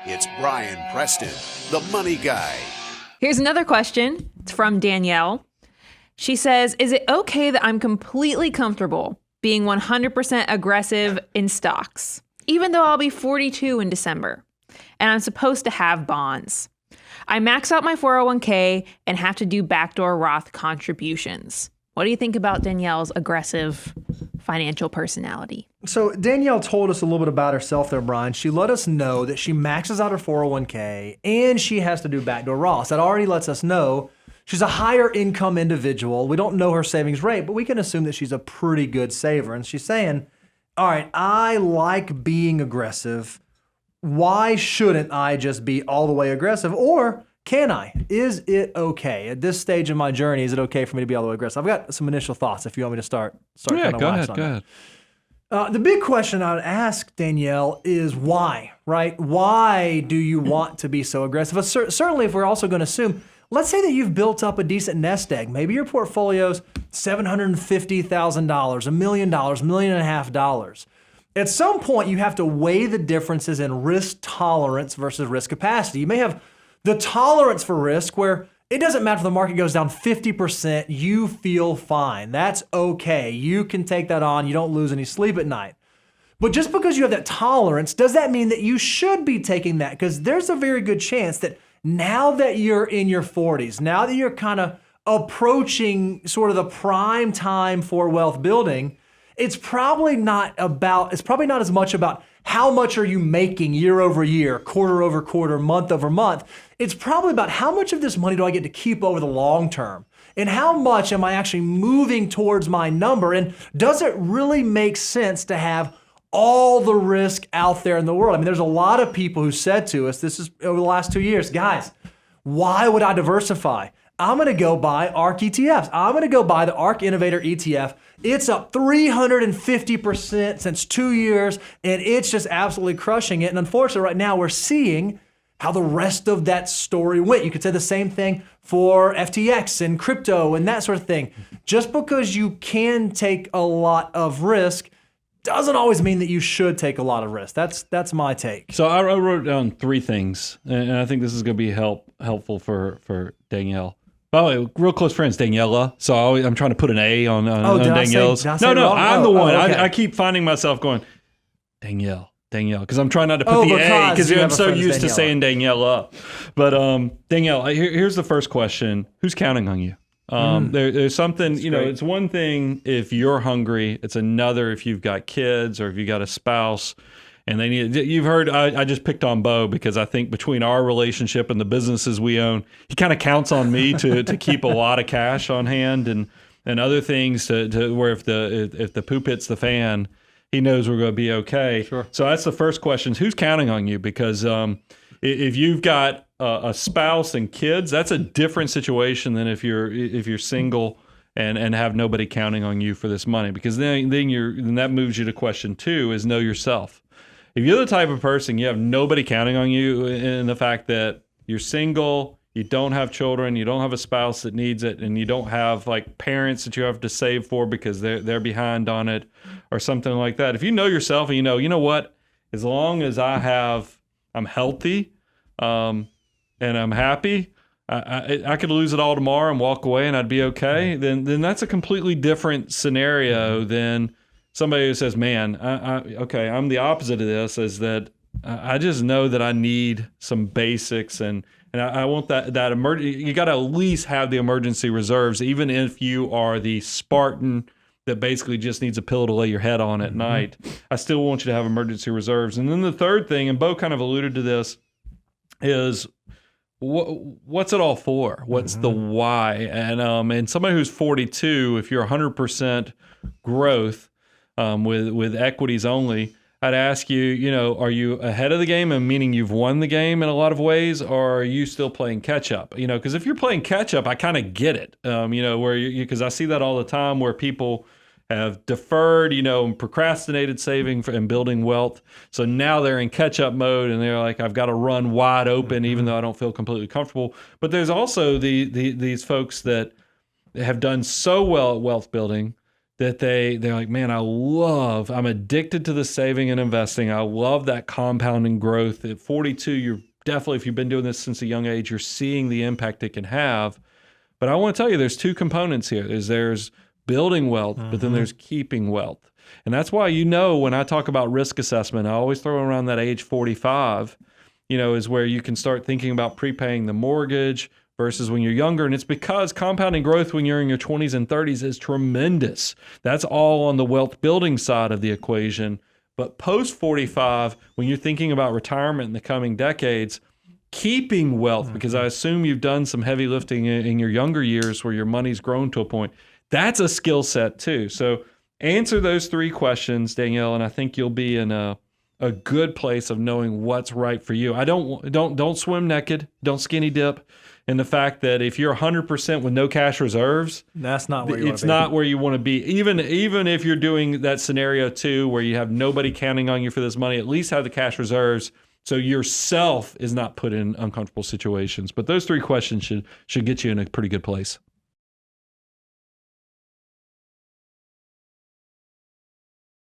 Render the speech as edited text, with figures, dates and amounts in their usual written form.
It's Brian Preston, the money guy. Here's another question. It's from Danielle. She says, is it okay that I'm completely comfortable being 100% aggressive in stocks, even though I'll be 42 in December, and I'm supposed to have bonds? I max out my 401k and have to do backdoor Roth contributions. What do you think about Danielle's aggressive financial personality? So Danielle told us a little bit about herself there, Brian. She let us know that she maxes out her 401k and she has to do backdoor Roths. That already lets us know she's a higher income individual. We don't know her savings rate, but we can assume that she's a pretty good saver. And she's saying, all right, I like being aggressive. Why shouldn't I just be all the way aggressive? Or can I? Is it okay? At this stage in my journey, is it okay for me to be all the way aggressive? I've got some initial thoughts if you want me to start Yeah, kind of go wax ahead. The big question I would ask Danielle is why, right? Why do you want to be so aggressive? Certainly, if we're also going to assume, let's say that you've built up a decent nest egg. Maybe your portfolio's $750,000, $1 million, $1.5 million. At some point, you have to weigh the differences in risk tolerance versus risk capacity. You may have the tolerance for risk where it doesn't matter if the market goes down 50%, you feel fine. That's okay. You can take that on. You don't lose any sleep at night. But just because you have that tolerance, does that mean that you should be taking that? Because there's a very good chance that now that you're in your 40s, now that you're kind of approaching sort of the prime time for wealth building, it's probably not as much about how much are you making year over year, quarter over quarter, month over month. It's probably about how much of this money do I get to keep over the long term? And how much am I actually moving towards my number? And does it really make sense to have all the risk out there in the world? I mean, there's a lot of people who said to us, this is over the last 2 years, guys, why would I diversify? I'm going to go buy ARK ETFs. I'm going to go buy the ARK Innovator ETF. It's up 350% since 2 years, and it's just absolutely crushing it. And unfortunately, right now, we're seeing how the rest of that story went. You could say the same thing for FTX and crypto and that sort of thing. Just because you can take a lot of risk doesn't always mean that you should take a lot of risk. That's my take. So I wrote down three things, and I think this is going to be helpful for Danielle. By the way, real close friends, Daniela. So I'm trying to put an A on Danielle's. No, I'm the one. Okay. I keep finding myself going, Danielle, because I'm trying not to put the A because I'm so used to saying Daniela. But Danielle, here's the first question: who's counting on you? There's something, it's one thing if you're hungry. It's another if you've got kids or if you got a spouse. And they need. You've heard. I just picked on Bo because I think between our relationship and the businesses we own, he kind of counts on me to keep a lot of cash on hand and other things to where if the poop hits the fan, he knows we're going to be okay. Sure. So that's the first question: who's counting on you? Because if you've got a spouse and kids, that's a different situation than if you're single and have nobody counting on you for this money. Because then that moves you to question two: is know yourself. If you're the type of person, you have nobody counting on you in the fact that you're single, you don't have children, you don't have a spouse that needs it, and you don't have like parents that you have to save for because they're behind on it or something like that. If you know yourself and you know what, as long as I'm healthy and I'm happy, I could lose it all tomorrow and walk away and I'd be okay, then that's a completely different scenario than somebody who says, man, I'm the opposite of this, is that I just know that I need some basics and I want that emergency. You got to at least have the emergency reserves, even if you are the Spartan that basically just needs a pillow to lay your head on at night. I still want you to have emergency reserves. And then the third thing, and Bo kind of alluded to this, is what's it all for? What's the why? And somebody who's 42, if you're 100% growth, with equities only, I'd ask you, are you ahead of the game, and meaning you've won the game in a lot of ways, or are you still playing catch up? Because if you're playing catch up, I kind of get it. Because I see that all the time where people have deferred, and procrastinated saving and building wealth. So now they're in catch up mode and they're like, I've got to run wide open, even though I don't feel completely comfortable. But there's also these folks that have done so well at wealth building that they're like, man, I'm addicted to the saving and investing. I love that compounding growth. At 42, you're definitely, if you've been doing this since a young age, you're seeing the impact it can have. But I want to tell you, there's two components here. There's building wealth, but then there's keeping wealth. And that's why, when I talk about risk assessment, I always throw around that age 45, is where you can start thinking about prepaying the mortgage versus when you're younger. And it's because compounding growth when you're in your 20s and 30s is tremendous. That's all on the wealth building side of the equation. But post 45, when you're thinking about retirement in the coming decades, keeping wealth, because I assume you've done some heavy lifting in your younger years where your money's grown to a point, that's a skill set too. So answer those three questions, Danielle, and I think you'll be in a good place of knowing what's right for you. Don't swim naked, don't skinny dip. And the fact that if you're 100% with no cash reserves, that's not where you want to be. It's not where you want to be. Even if you're doing that scenario too, where you have nobody counting on you for this money, at least have the cash reserves so yourself is not put in uncomfortable situations. But those three questions should get you in a pretty good place.